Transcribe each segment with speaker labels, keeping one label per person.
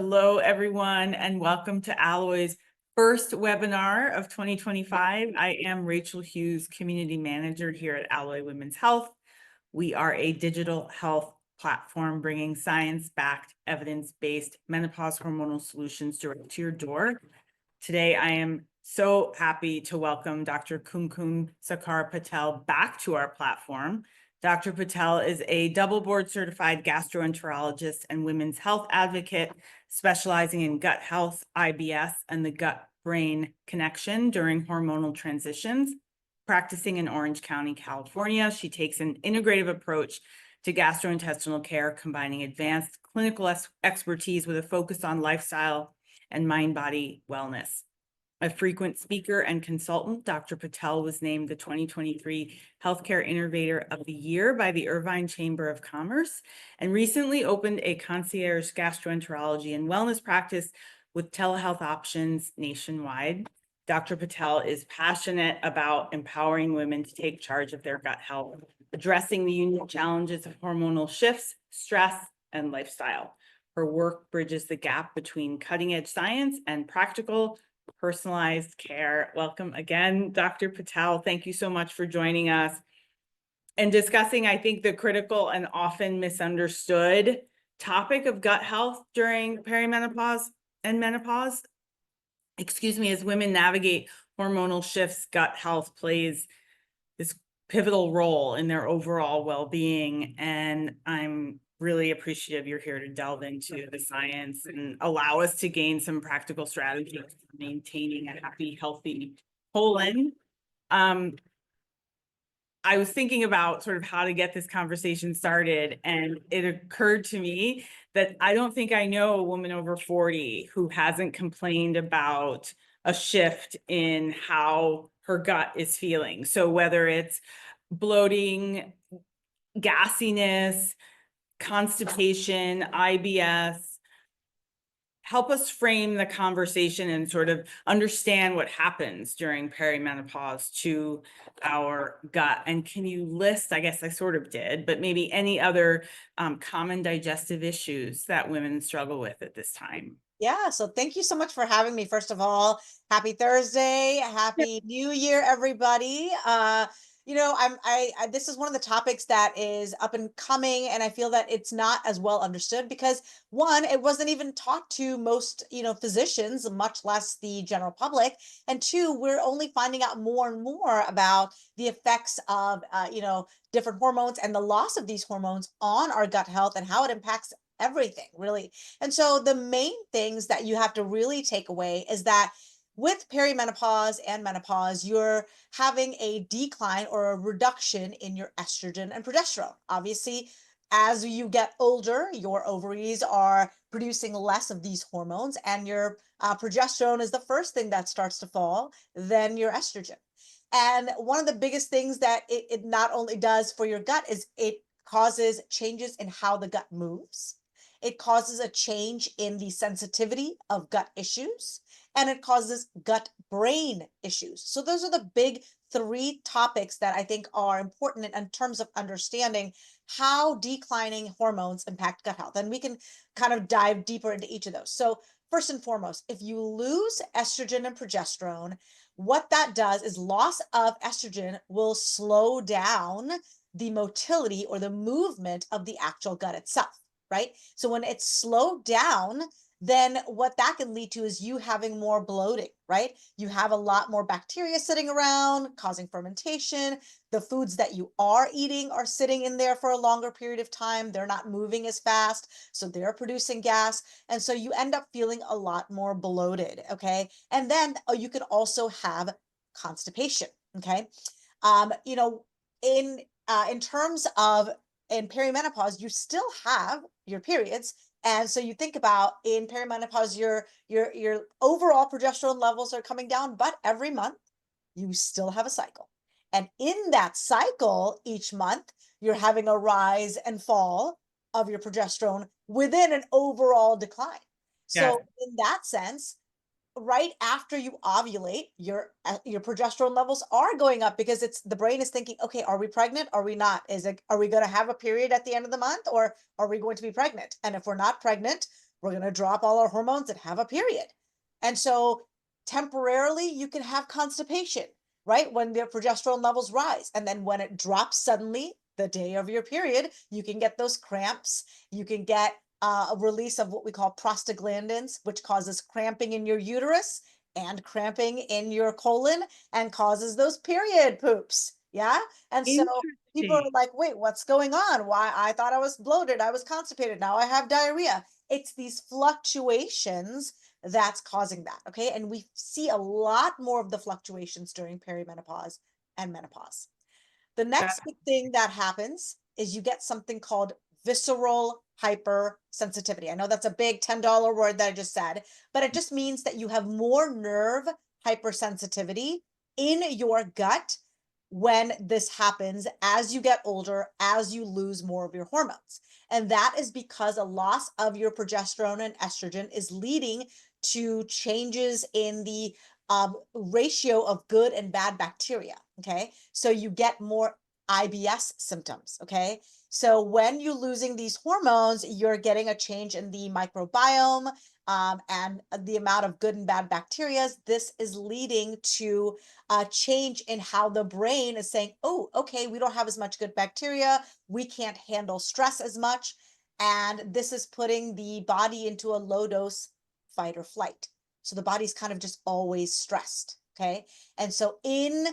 Speaker 1: Hello, everyone, and welcome to Alloy's first webinar of 2025. I am Rachel Hughes, Community Manager here at Alloy Women's Health. We are a digital health platform bringing science-backed, evidence-based menopause hormonal solutions direct to your door. Today, I am so happy to welcome Dr. Kumkum Sarkar Patel back to our platform. Dr. Patel is a double board certified gastroenterologist and women's health advocate, specializing in gut health, IBS, and the gut-brain connection during hormonal transitions. Practicing in Orange County, California, she takes an integrative approach to gastrointestinal care, combining advanced clinical expertise with a focus on lifestyle and mind-body wellness. A frequent speaker and consultant, Dr. Patel was named the 2023 Healthcare Innovator of the Year by the Irvine Chamber of Commerce and recently opened a concierge gastroenterology and wellness practice with telehealth options nationwide. Dr. Patel is passionate about empowering women to take charge of their gut health, addressing the unique challenges of hormonal shifts, stress, and lifestyle. Her work bridges the gap between cutting-edge science and practical personalized care. Welcome again, Dr. Patel. Thank you so much for joining us and discussing, I think, the critical and often misunderstood topic of gut health during perimenopause and menopause. As women navigate hormonal shifts, gut health plays this pivotal role in their overall well-being. And I'm really appreciative you're here to delve into the science and allow us to gain some practical strategies for maintaining a happy, healthy colon. I was thinking about sort of how to get this conversation started, and it occurred to me that I don't think I know a woman over 40 who hasn't complained about a shift in how her gut is feeling. So whether it's bloating, gassiness, constipation, IBS, help us frame the conversation and sort of understand what happens during perimenopause to our gut. And can you list, I guess I sort of did, but maybe any other common digestive issues that women struggle with at this time?
Speaker 2: Yeah, so thank you so much for having me. First of all, happy Thursday, happy New Year, everybody. This is one of the topics that is up and coming, and I feel that it's not as well understood because one, it wasn't even taught to most, physicians, much less the general public, and two, we're only finding out more and more about the effects of, different hormones and the loss of these hormones on our gut health and how it impacts everything, really. And so the main things that you have to really take away is that with perimenopause and menopause, you're having a decline or a reduction in your estrogen and progesterone. Obviously, as you get older, your ovaries are producing less of these hormones, and your progesterone is the first thing that starts to fall, then your estrogen. And one of the biggest things that it not only does for your gut is it causes changes in how the gut moves. It causes a change in the sensitivity of gut issues, and it causes gut brain issues. So those are the big three topics that I think are important in terms of understanding how declining hormones impact gut health. And we can kind of dive deeper into each of those. So first and foremost, if you lose estrogen and progesterone, what that does is loss of estrogen will slow down the motility or the movement of the actual gut itself, right? So when it's slowed down, then what that can lead to is you having more bloating, right? You have a lot more bacteria sitting around, causing fermentation. The foods that you are eating are sitting in there for a longer period of time. They're not moving as fast, so they're producing gas. And so you end up feeling a lot more bloated, okay? And then you can also have constipation, okay? Um, you know, in terms of in perimenopause, you still have your periods. And so you think about in perimenopause, your overall progesterone levels are coming down, but every month you still have a cycle. And in that cycle, each month, you're having a rise and fall of your progesterone within an overall decline.
Speaker 1: Yes.
Speaker 2: So in that sense, right after you ovulate, your progesterone levels are going up because it's the brain is thinking, okay, are we pregnant? Are we not? Are we going to have a period at the end of the month, or are we going to be pregnant? And if we're not pregnant, we're going to drop all our hormones and have a period. And so temporarily you can have constipation, right? When their progesterone levels rise. And then when it drops suddenly, the day of your period, you can get those cramps. You can get a release of what we call prostaglandins, which causes cramping in your uterus and cramping in your colon and causes those period poops. Yeah. And so people are
Speaker 1: Interesting.
Speaker 2: like, wait, what's going on? Why? I thought I was bloated. I was constipated. Now I have diarrhea. It's these fluctuations that's causing that. Okay. And we see a lot more of the fluctuations during perimenopause and menopause. The
Speaker 1: That,
Speaker 2: next big thing that happens is you get something called visceral hypersensitivity. I know that's a big $10 word that I just said, but it just means that you have more nerve hypersensitivity in your gut when this happens as you get older, as you lose more of your hormones. And that is because a loss of your progesterone and estrogen is leading to changes in the ratio of good and bad bacteria. Okay. So you get more IBS symptoms. Okay. So when you're losing these hormones, you're getting a change in the microbiome and the amount of good and bad bacteria. This is leading to a change in how the brain is saying, oh, okay, we don't have as much good bacteria. We can't handle stress as much. And this is putting the body into a low dose fight or flight. So the body's kind of just always stressed. Okay. And so in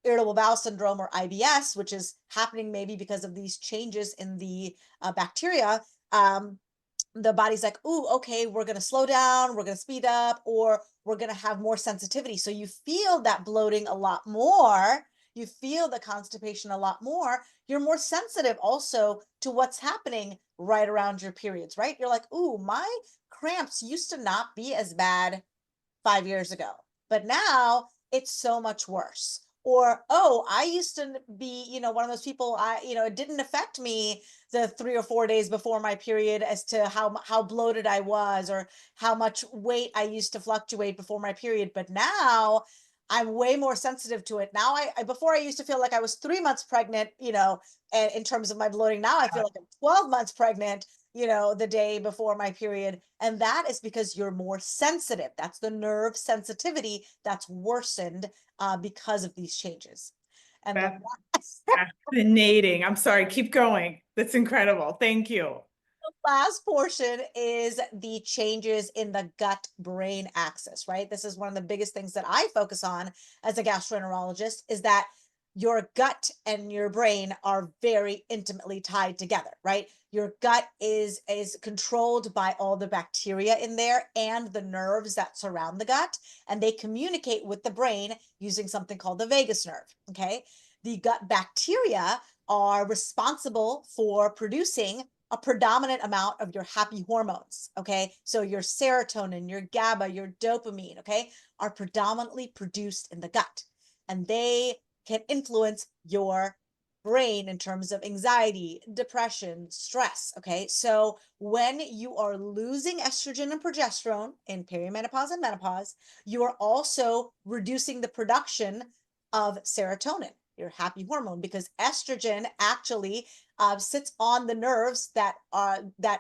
Speaker 2: irritable bowel syndrome or IBS, which is happening maybe because of these changes in the bacteria, the body's like, ooh, okay, we're going to slow down, we're going to speed up, or we're going to have more sensitivity. So you feel that bloating a lot more. You feel the constipation a lot more. You're more sensitive also to what's happening right around your periods, right? You're like, ooh, my cramps used to not be as bad 5 years ago, but now it's so much worse. Or, oh, I used to be, one of those people, it didn't affect me the 3 or 4 days before my period as to how bloated I was or how much weight I used to fluctuate before my period. But now I'm way more sensitive to it. Now before I used to feel like I was 3 months pregnant, in terms of my bloating. Now I feel like I'm 12 months pregnant, the day before my period. And that is because you're more sensitive. That's the nerve sensitivity that's worsened because of these changes. And the
Speaker 1: that's fascinating. I'm sorry, keep going. That's incredible. Thank you.
Speaker 2: last portion is the changes in the gut brain axis, right? This is one of the biggest things that I focus on as a gastroenterologist is that your gut and your brain are very intimately tied together, right? Your gut is controlled by all the bacteria in there and the nerves that surround the gut, and they communicate with the brain using something called the vagus nerve, okay? The gut bacteria are responsible for producing a predominant amount of your happy hormones. Okay. So your serotonin, your GABA, your dopamine, okay, are predominantly produced in the gut. And they can influence your brain in terms of anxiety, depression, stress. Okay. So when you are losing estrogen and progesterone in perimenopause and menopause, you are also reducing the production of serotonin, your happy hormone, because estrogen actually sits on the nerves that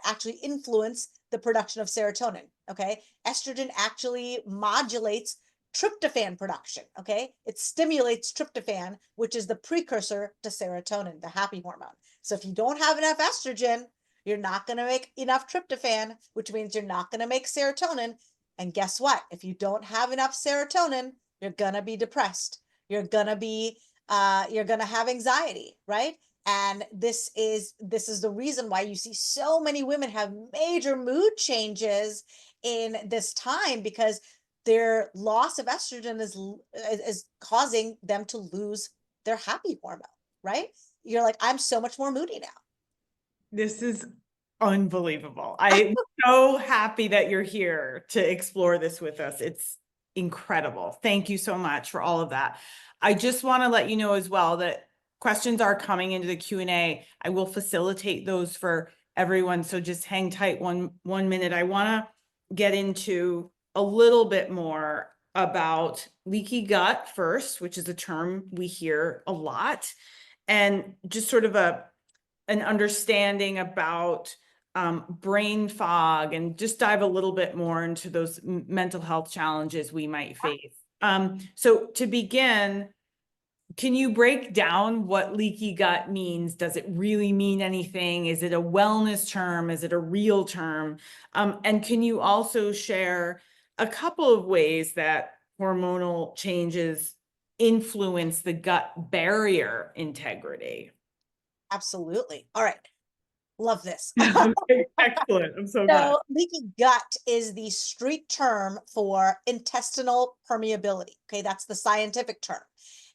Speaker 2: actually influence the production of serotonin. Okay, estrogen actually modulates tryptophan production. Okay, it stimulates tryptophan, which is the precursor to serotonin, the happy hormone. So if you don't have enough estrogen, you're not going to make enough tryptophan, which means you're not going to make serotonin. And guess what? If you don't have enough serotonin, you're going to be depressed. You're going to be you're going to have anxiety, right? And this is the reason why you see so many women have major mood changes in this time, because their loss of estrogen is causing them to lose their happy hormone, right? You're like, I'm so much more moody now.
Speaker 1: This is unbelievable. I'm so happy that you're here to explore this with us. It's incredible. Thank you so much for all of that. I just want to let you know as well that questions are coming into the Q&A. I will facilitate those for everyone. So just hang tight one minute. I want to get into a little bit more about leaky gut first, which is a term we hear a lot, and just sort of an understanding about brain fog, and just dive a little bit more into those mental health challenges we might face. So to begin, can you break down what leaky gut means? Does it really mean anything? Is it a wellness term? Is it a real term? And can you also share a couple of ways that hormonal changes influence the gut barrier integrity?
Speaker 2: Absolutely. All right. Love this.
Speaker 1: Okay, excellent. I'm so glad.
Speaker 2: So, leaky gut is the street term for intestinal permeability. Okay, that's the scientific term.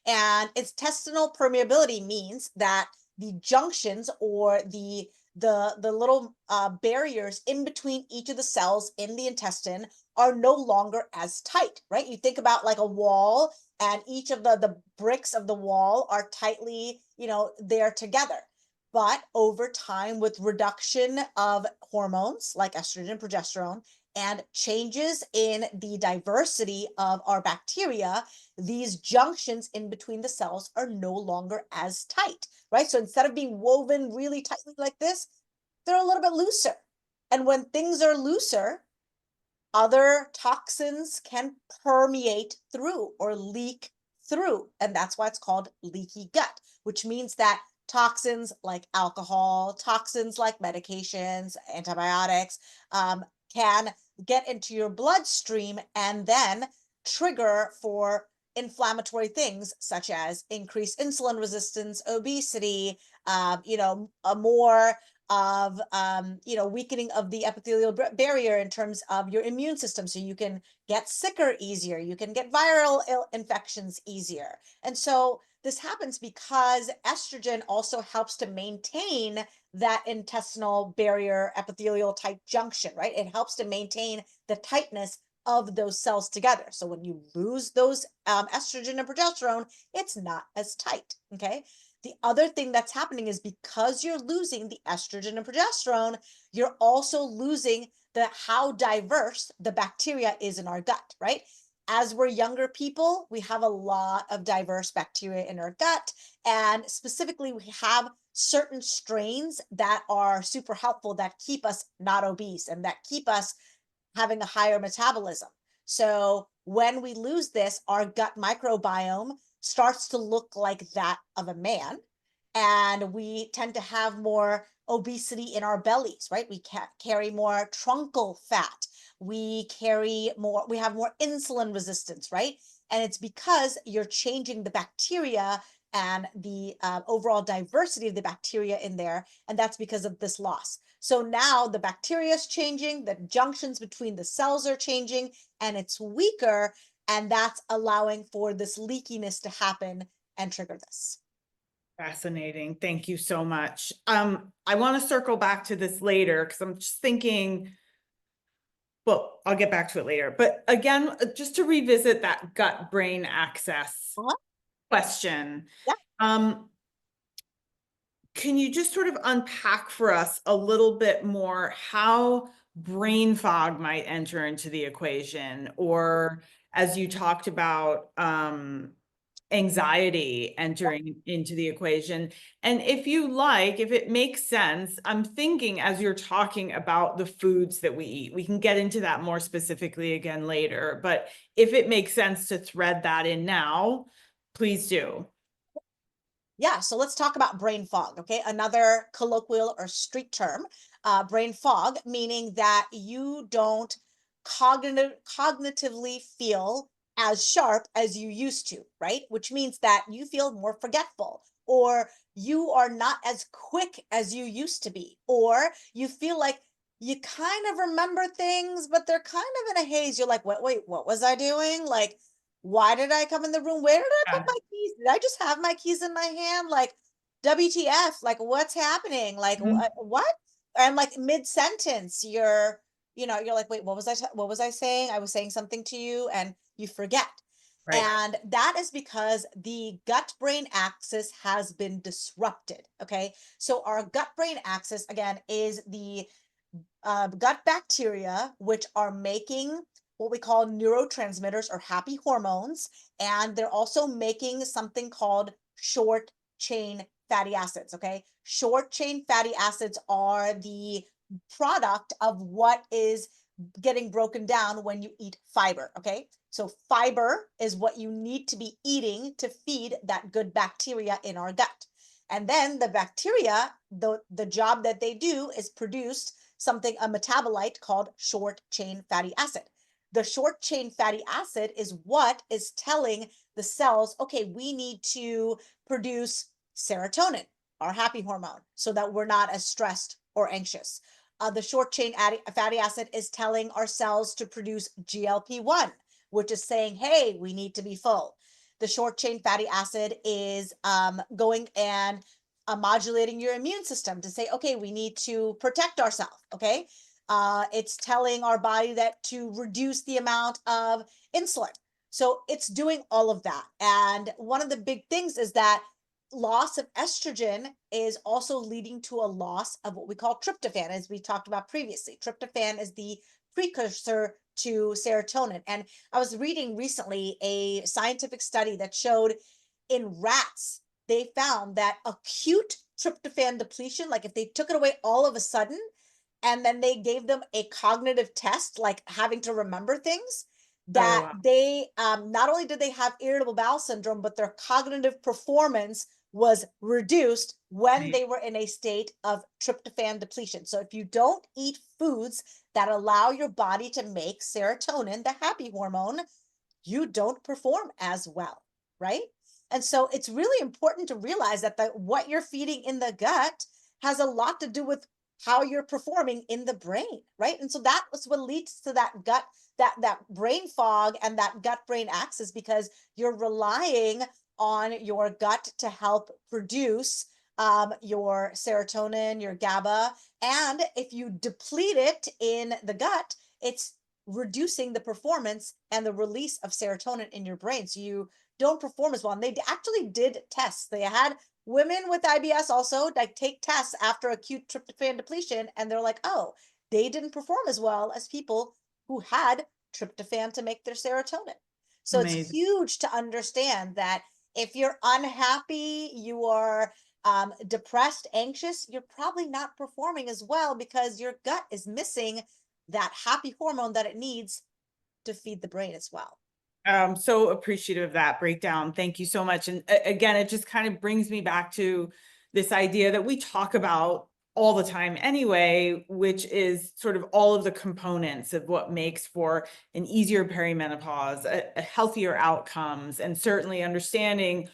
Speaker 2: And intestinal permeability means that the junctions or the little barriers in between each of the cells in the intestine are no longer as tight, right? You think about like a wall, and each of the bricks of the wall are tightly, there together. But over time, with reduction of hormones like estrogen and progesterone and changes in the diversity of our bacteria, these junctions in between the cells are no longer as tight, right? So instead of being woven really tightly like this, they're a little bit looser. And when things are looser, other toxins can permeate through or leak through. And that's why it's called leaky gut, which means that toxins like alcohol, toxins like medications, antibiotics, can get into your bloodstream and then trigger for inflammatory things such as increased insulin resistance, obesity, a more of weakening of the epithelial barrier in terms of your immune system, so you can get sicker easier, you can get viral infections easier. And so this happens because estrogen also helps to maintain that intestinal barrier epithelial tight junction, right? It helps to maintain the tightness of those cells together. So when you lose those estrogen and progesterone, it's not as tight. Okay. The other thing that's happening is because you're losing the estrogen and progesterone, you're also losing the how diverse the bacteria is in our gut, right? As we're younger people, we have a lot of diverse bacteria in our gut. And specifically, we have certain strains that are super helpful that keep us not obese and that keep us having a higher metabolism. So when we lose this, our gut microbiome starts to look like that of a man. And we tend to have more obesity in our bellies, right? We carry more truncal fat. We have more insulin resistance, right? And it's because you're changing the bacteria and the overall diversity of the bacteria in there. And that's because of this loss. So now the bacteria is changing, the junctions between the cells are changing, and it's weaker. And that's allowing for this leakiness to happen and trigger this.
Speaker 1: Fascinating. Thank you so much. I want to circle back to this later because I'm just thinking, well, I'll get back to it later. But again, just to revisit that gut brain axis
Speaker 2: Uh-huh.
Speaker 1: question.
Speaker 2: Yeah.
Speaker 1: Can you just sort of unpack for us a little bit more how brain fog might enter into the equation, or as you talked about, anxiety entering into the equation? And if you like, if it makes sense, I'm thinking as you're talking about the foods that we eat, we can get into that more specifically again later, but if it makes sense to thread that in now, please do.
Speaker 2: Yeah, so let's talk about brain fog, okay? Another colloquial or street term, brain fog, meaning that you don't cognitively feel as sharp as you used to, right? Which means that you feel more forgetful, or you are not as quick as you used to be, or you feel like you kind of remember things, but they're kind of in a haze. You're like, wait, what was I doing? Like, why did I come in the room? Where did I put
Speaker 1: Yeah,
Speaker 2: my keys? Did I just have my keys in my hand? Like, WTF? Like, what's happening? Like,
Speaker 1: mhm,
Speaker 2: what? And like mid sentence, you're like, wait, what was I saying? I was saying something to you, and you forget.
Speaker 1: right.
Speaker 2: And that is because the gut brain axis has been disrupted. Okay. So, our gut brain axis, again, is the gut bacteria, which are making what we call neurotransmitters or happy hormones. And they're also making something called short chain fatty acids. Okay. Short chain fatty acids are the product of what is getting broken down when you eat fiber. Okay. So fiber is what you need to be eating to feed that good bacteria in our gut. And then the bacteria, the job that they do is produce something, a metabolite called short chain fatty acid. The short chain fatty acid is what is telling the cells, okay, we need to produce serotonin, our happy hormone, so that we're not as stressed or anxious. The short chain fatty acid is telling our cells to produce GLP-1, which is saying, hey, we need to be full. The short chain fatty acid is going and modulating your immune system to say, okay, we need to protect ourselves. Okay. It's telling our body that to reduce the amount of insulin. So it's doing all of that. And one of the big things is that loss of estrogen is also leading to a loss of what we call tryptophan, as we talked about previously. Tryptophan is the precursor to serotonin. And I was reading recently a scientific study that showed in rats, they found that acute tryptophan depletion, like if they took it away all of a sudden, and then they gave them a cognitive test, like having to remember things,
Speaker 1: Oh,
Speaker 2: that
Speaker 1: wow.
Speaker 2: they not only did they have irritable bowel syndrome, but their cognitive performance was reduced when
Speaker 1: Right.
Speaker 2: they were in a state of tryptophan depletion. So if you don't eat foods that allow your body to make serotonin, the happy hormone, you don't perform as well, right? And so it's really important to realize that what you're feeding in the gut has a lot to do with how you're performing in the brain, right? And so that was what leads to that gut, that brain fog and that gut brain axis, because you're relying on your gut to help produce your serotonin, your GABA. And if you deplete it in the gut, it's reducing the performance and the release of serotonin in your brain. So you don't perform as well. And they actually did tests. They had women with IBS also like take tests after acute tryptophan depletion, and they're like, oh, they didn't perform as well as people who had tryptophan to make their serotonin. So it's
Speaker 1: Amazing.
Speaker 2: huge to understand that if you're unhappy, you are depressed, anxious, you're probably not performing as well because your gut is missing that happy hormone that it needs to feed the brain as well.
Speaker 1: So appreciative of that breakdown. Thank you so much. And again, it just kind of brings me back to this idea that we talk about all the time anyway, which is sort of all of the components of what makes for an easier perimenopause, a healthier outcomes, and certainly understanding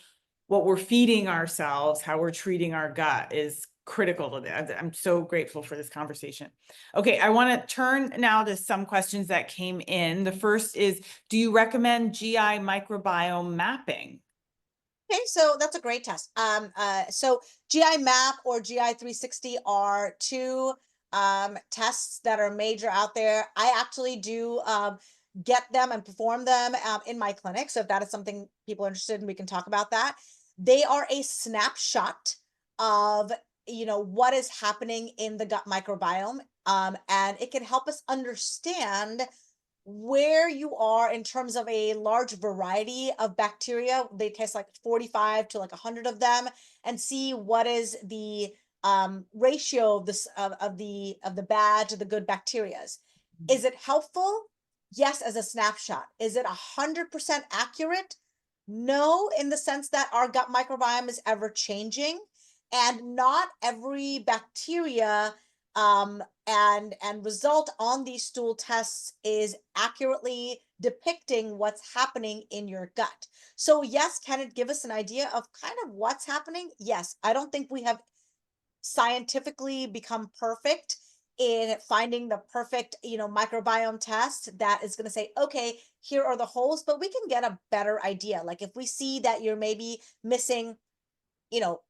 Speaker 1: what we're feeding ourselves, how we're treating our gut is critical to that. I'm so grateful for this conversation. Okay, I want to turn now to some questions that came in. The first is, do you recommend GI microbiome mapping?
Speaker 2: Okay, so that's a great test. So GI Map or GI 360 are two tests that are major out there. I actually do get them and perform them in my clinic. So if that is something people are interested in, we can talk about that. They are a snapshot of what is happening in the gut microbiome, and it can help us understand where you are in terms of a large variety of bacteria. They test like 45 to like 100 of them and see what is the ratio of this of the bad to the good bacterias. Is it helpful? Yes, as a snapshot. Is it 100% accurate? No, in the sense that our gut microbiome is ever changing, and not every bacteria and result on these stool tests is accurately depicting what's happening in your gut. So yes, can it give us an idea of kind of what's happening? Yes. I don't think we have scientifically become perfect in finding the perfect, microbiome test that is going to say, okay, here are the holes, but we can get a better idea. Like if we see that you're maybe missing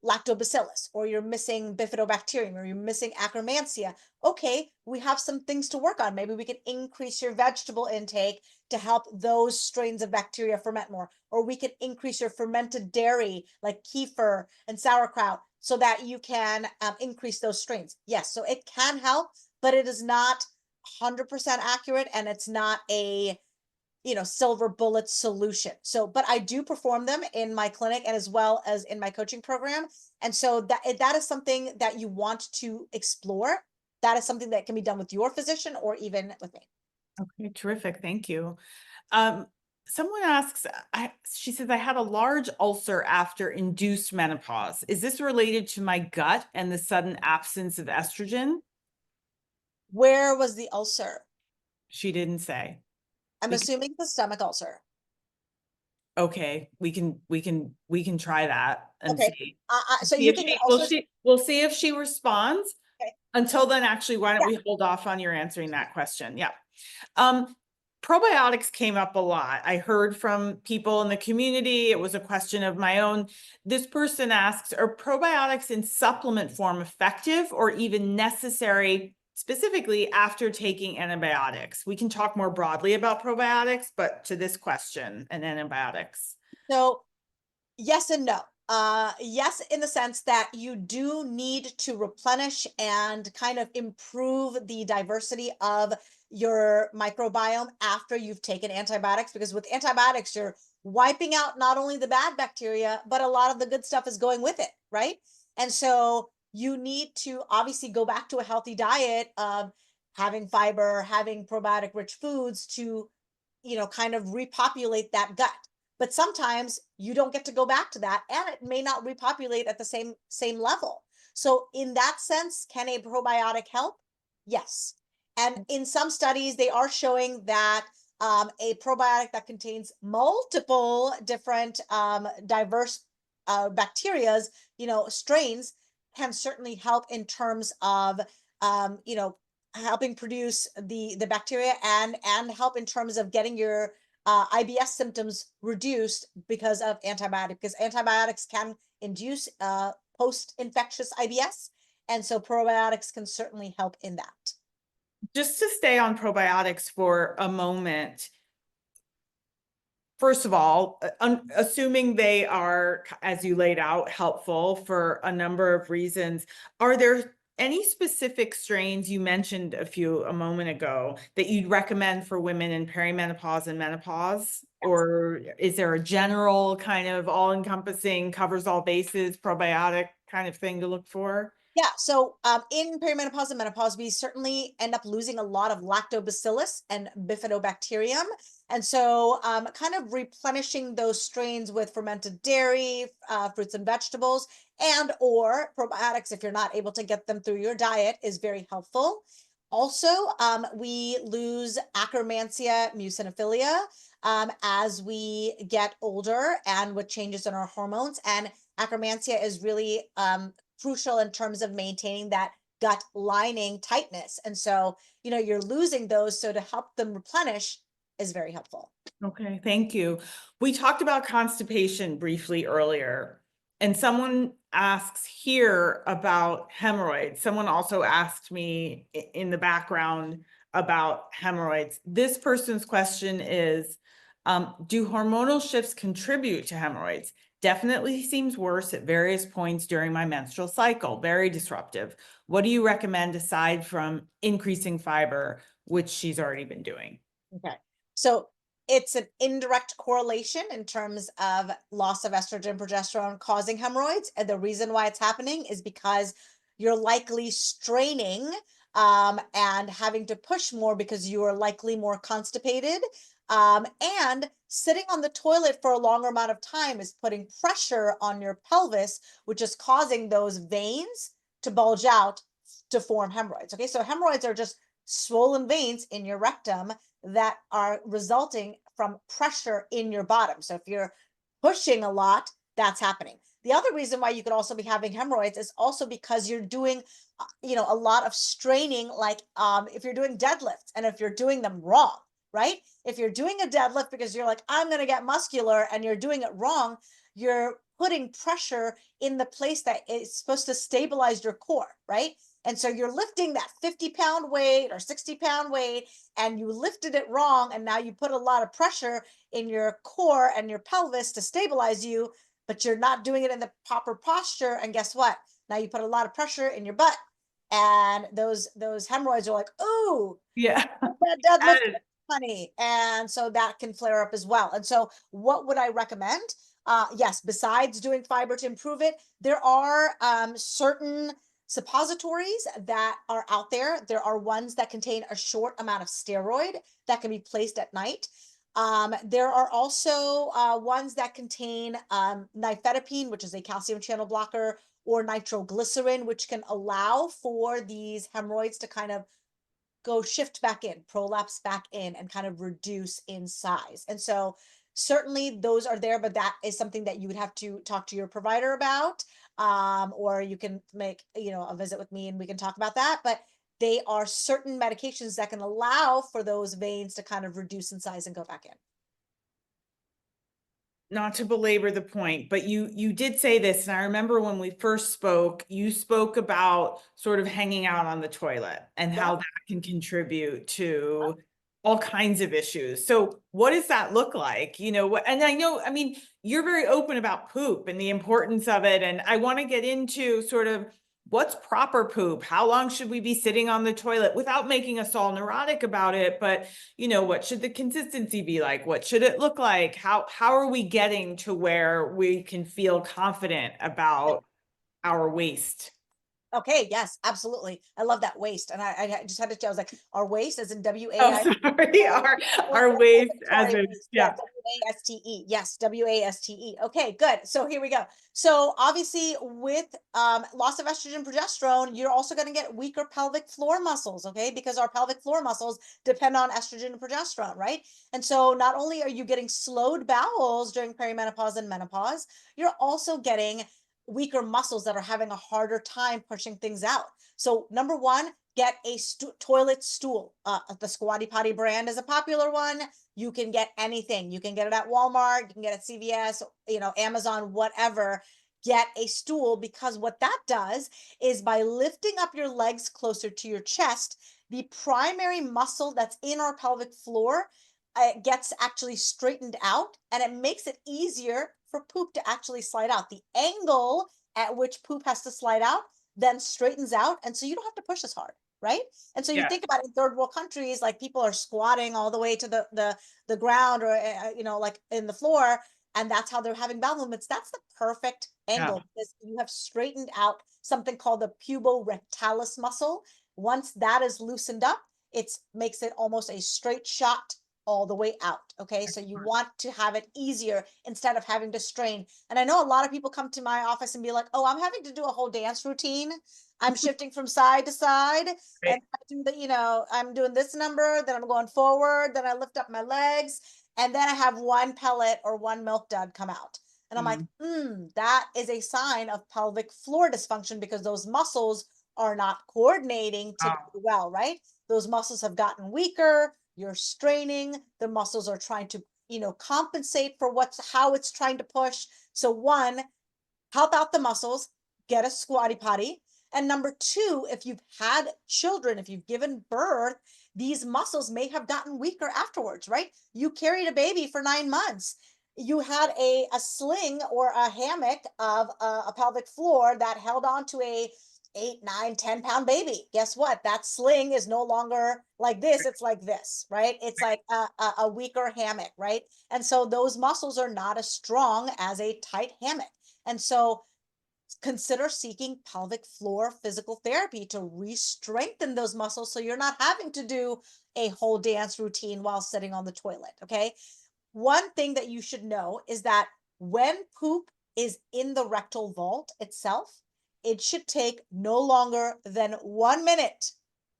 Speaker 2: lactobacillus, or you're missing bifidobacterium, or you're missing Akkermansia. Okay, we have some things to work on. Maybe we can increase your vegetable intake to help those strains of bacteria ferment more, or we can increase your fermented dairy like kefir and sauerkraut so that you can increase those strains. Yes, so it can help, but it is not 100% accurate, and it's not a silver bullet solution. So, but I do perform them in my clinic and as well as in my coaching program. And so that is something that you want to explore. that is something that can be done with your physician or even with me.
Speaker 1: Okay, terrific. Thank you. Someone asks, she says, I had a large ulcer after induced menopause. Is this related to my gut and the sudden absence of estrogen?
Speaker 2: Where was the ulcer?
Speaker 1: She didn't say.
Speaker 2: I'm
Speaker 1: We can,
Speaker 2: assuming the stomach ulcer.
Speaker 1: okay, we can try that and
Speaker 2: Okay.
Speaker 1: see.
Speaker 2: So
Speaker 1: See
Speaker 2: you
Speaker 1: if
Speaker 2: think the
Speaker 1: she,
Speaker 2: ulcers?
Speaker 1: we'll see if she responds.
Speaker 2: Okay.
Speaker 1: Until then, actually, why don't
Speaker 2: Yeah.
Speaker 1: we hold off on your answering that question? Yeah. Um, Probiotics came up a lot. I heard from people in the community. It was a question of my own. This person asks, are probiotics in supplement form effective or even necessary, specifically after taking antibiotics? We can talk more broadly about probiotics, but to this question and antibiotics.
Speaker 2: So yes and no. Yes, in the sense that you do need to replenish and kind of improve the diversity of your microbiome after you've taken antibiotics, because with antibiotics, you're wiping out not only the bad bacteria, but a lot of the good stuff is going with it, right? And so you need to obviously go back to a healthy diet of having fiber, having probiotic rich foods to, kind of repopulate that gut. But sometimes you don't get to go back to that, and it may not repopulate at the same level. So in that sense, can a probiotic help? Yes. And in some studies they are showing that a probiotic that contains multiple different diverse bacterias, strains, can certainly help in terms of um, you know helping produce the bacteria, and help in terms of getting your IBS symptoms reduced because of antibiotic, because antibiotics can induce post-infectious IBS, and so probiotics can certainly help in that.
Speaker 1: Just to stay on probiotics for a moment, first of all, assuming they are, as you laid out, helpful for a number of reasons, are there any specific strains, you mentioned a few a moment ago, that you'd recommend for women in perimenopause and menopause? Or is there a general kind of all-encompassing, covers all bases, probiotic kind of thing to look for?
Speaker 2: Yeah, so in perimenopause and menopause, we certainly end up losing a lot of lactobacillus and bifidobacterium. And so kind of replenishing those strains with fermented dairy, fruits and vegetables, and or probiotics, if you're not able to get them through your diet, is very helpful. Also, we lose Akkermansia muciniphila as we get older and with changes in our hormones. And Akkermansia is really crucial in terms of maintaining that gut lining tightness. And so, you're losing those. So to help them replenish is very helpful.
Speaker 1: Okay, thank you. We talked about constipation briefly earlier, and someone asks here about hemorrhoids. Someone also asked me in the background about hemorrhoids. This person's question is, do hormonal shifts contribute to hemorrhoids? Definitely seems worse at various points during my menstrual cycle, very disruptive. What do you recommend aside from increasing fiber, which she's already been doing?
Speaker 2: Okay. So it's an indirect correlation in terms of loss of estrogen, progesterone causing hemorrhoids. And the reason why it's happening is because you're likely straining and having to push more because you are likely more constipated. And sitting on the toilet for a longer amount of time is putting pressure on your pelvis, which is causing those veins to bulge out to form hemorrhoids. Okay. So hemorrhoids are just swollen veins in your rectum that are resulting from pressure in your bottom. So if you're pushing a lot, that's happening. The other reason why you could also be having hemorrhoids is also because you're doing, a lot of straining, like if you're doing deadlifts and if you're doing them wrong, right? If you're doing a deadlift because you're like, I'm going to get muscular and you're doing it wrong, you're putting pressure in the place that is supposed to stabilize your core, right? And so you're lifting that 50-pound weight or 60-pound weight, and you lifted it wrong. And now you put a lot of pressure in your core and your pelvis to stabilize you, but you're not doing it in the proper posture. And guess what? Now you put a lot of pressure in your butt. And those hemorrhoids are like, oh,
Speaker 1: Yeah.
Speaker 2: that deadlift, honey. And so that can flare up as well. And so what would I recommend? Yes, besides doing fiber to improve it, there are certain suppositories that are out there. There are ones that contain a short amount of steroid that can be placed at night. There are also ones that contain nifedipine, which is a calcium channel blocker, or nitroglycerin, which can allow for these hemorrhoids to kind of go shift back in, prolapse back in, and kind of reduce in size. And so certainly those are there, but that is something that you would have to talk to your provider about. Or you can make, a visit with me and we can talk about that. But they are certain medications that can allow for those veins to kind of reduce in size and go back in.
Speaker 1: Not to belabor the point, but you did say this, and I remember when we first spoke, you spoke about sort of hanging out on the toilet and how
Speaker 2: Yep.
Speaker 1: that can contribute to all kinds of issues. So what does that look like? And I know, I mean, you're very open about poop and the importance of it, and I want to get into sort of what's proper poop? How long should we be sitting on the toilet without making us all neurotic about it? But what should the consistency be like? What should it look like? How are we getting to where we can feel confident about our waste?
Speaker 2: Okay, yes, absolutely. I love that waste. And I just had to, I was like, our waste as in
Speaker 1: Oh,
Speaker 2: W-A-I.
Speaker 1: sorry, our waste as
Speaker 2: Sorry,
Speaker 1: in,
Speaker 2: waste.
Speaker 1: yeah.
Speaker 2: Yes, W-A-S-T-E. Yes, W-A-S-T-E. Okay, good. So here we go. So obviously with loss of estrogen progesterone, you're also going to get weaker pelvic floor muscles, okay? Because our pelvic floor muscles depend on estrogen and progesterone, right? And so not only are you getting slowed bowels during perimenopause and menopause, you're also getting weaker muscles that are having a harder time pushing things out. So number one, get a toilet stool. The Squatty Potty brand is a popular one. You can get anything. You can get it at Walmart, you can get it at CVS, Amazon, whatever. Get a stool, because what that does is by lifting up your legs closer to your chest, the primary muscle that's in our pelvic floor gets actually straightened out, and it makes it easier for poop to actually slide out. The angle at which poop has to slide out then straightens out, and so you don't have to push as hard, right? And so you
Speaker 1: Yeah.
Speaker 2: think about it, in third world countries, like people are squatting all the way to the ground, or like in the floor, and that's how they're having bowel movements. That's the perfect
Speaker 1: Yeah.
Speaker 2: angle, because you have straightened out something called the puborectalis muscle. Once that is loosened up, it makes it almost a straight shot all the way out. Okay. So you want to have it easier instead of having to strain. And I know a lot of people come to my office and be like, oh, I'm having to do a whole dance routine. I'm shifting from side to side,
Speaker 1: Right.
Speaker 2: and I do I'm doing this number, then I'm going forward, then I lift up my legs, and then I have one pellet or one milk dud come out. And I'm like,
Speaker 1: Mm.
Speaker 2: that is a sign of pelvic floor dysfunction, because those muscles are not coordinating together
Speaker 1: Wow.
Speaker 2: well, right? Those muscles have gotten weaker, you're straining, the muscles are trying to, compensate for how it's trying to push. So one, help out the muscles, get a squatty potty. And number two, if you've had children, if you've given birth, these muscles may have gotten weaker afterwards, right? You carried a baby for 9 months. You had a sling or a hammock of a pelvic floor that held on to a 8, 9, 10 pound baby. Guess what? That sling is no longer like this. It's like this, right? It's like a weaker hammock, right? And so those muscles are not as strong as a tight hammock. And so consider seeking pelvic floor physical therapy to re-strengthen those muscles, so you're not having to do a whole dance routine while sitting on the toilet. Okay. One thing that you should know is that when poop is in the rectal vault itself, it should take no longer than 1 minute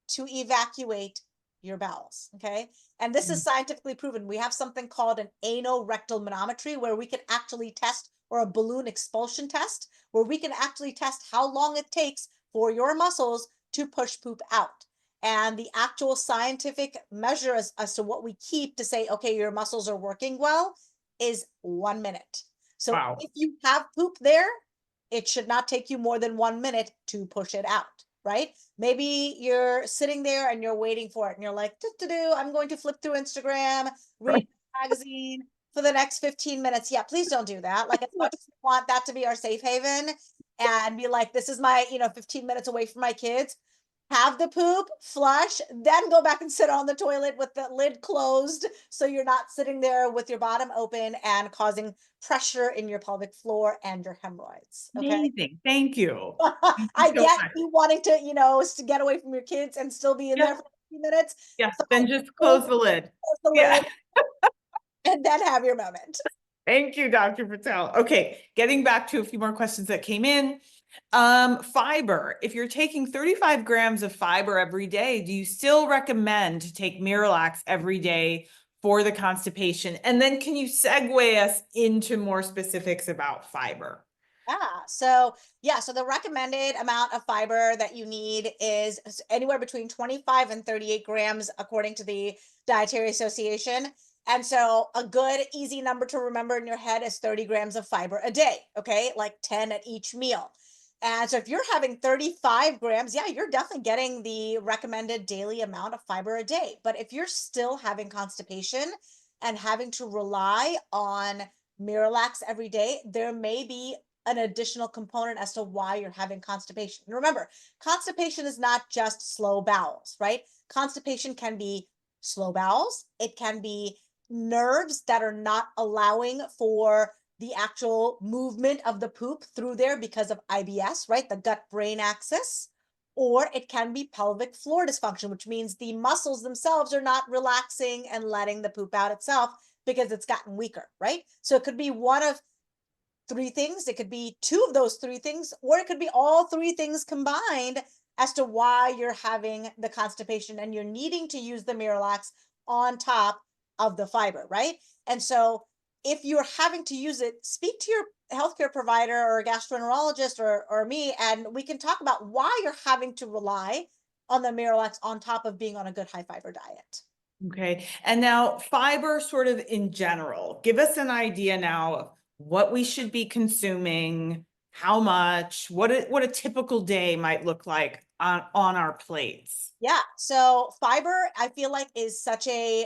Speaker 2: to evacuate your bowels. Okay. And this is
Speaker 1: Mm.
Speaker 2: scientifically proven. We have something called an anorectal manometry, where we can actually test, or a balloon expulsion test, where we can actually test how long it takes for your muscles to push poop out. And the actual scientific measure as to what we keep to say, okay, your muscles are working well, is 1 minute. So
Speaker 1: Wow.
Speaker 2: if you have poop there, it should not take you more than 1 minute to push it out, right? Maybe you're sitting there and you're waiting for it, and you're like, I'm going to flip through Instagram, read a magazine for the next 15 minutes. Yeah, please don't do that. Like, as much as we want that to be our safe haven and be like, this is my, 15 minutes away from my kids, have the poop, flush, then go back and sit on the toilet with the lid closed so you're not sitting there with your bottom open and causing pressure in your pelvic floor and your hemorrhoids. Okay.
Speaker 1: Amazing. Thank you. Thank you
Speaker 2: I
Speaker 1: so
Speaker 2: get
Speaker 1: much.
Speaker 2: you wanting to, to get away from your kids and still be in there
Speaker 1: Yes,
Speaker 2: for a few minutes.
Speaker 1: yes.
Speaker 2: Fine.
Speaker 1: Then just
Speaker 2: Close
Speaker 1: close the lid.
Speaker 2: the
Speaker 1: Yeah.
Speaker 2: lid and then have your moment.
Speaker 1: Thank you, Dr. Patel. Okay, getting back to a few more questions that came in. Fiber. If you're taking 35 grams of fiber every day, do you still recommend to take Miralax every day for the constipation? And then can you segue us into more specifics about fiber?
Speaker 2: So the recommended amount of fiber that you need is anywhere between 25 and 38 grams, according to the Dietary Association. And so a good, easy number to remember in your head is 30 grams of fiber a day, okay? Like 10 at each meal. And so if you're having 35 grams, yeah, you're definitely getting the recommended daily amount of fiber a day. But if you're still having constipation and having to rely on Miralax every day, there may be an additional component as to why you're having constipation. And remember, constipation is not just slow bowels, right? Constipation can be slow bowels, it can be nerves that are not allowing for the actual movement of the poop through there because of IBS, right? The gut brain axis. Or it can be pelvic floor dysfunction, which means the muscles themselves are not relaxing and letting the poop out itself because it's gotten weaker, right? So it could be one of three things. It could be two of those three things, or it could be all three things combined as to why you're having the constipation and you're needing to use the Miralax on top of the fiber, right? And so if you're having to use it, speak to your healthcare provider or a gastroenterologist or me, and we can talk about why you're having to rely on the Miralax on top of being on a good high fiber diet.
Speaker 1: Okay. And now fiber sort of in general, give us an idea now of what we should be consuming, how much, what a typical day might look like on our plates.
Speaker 2: Yeah. So fiber, I feel like, is such big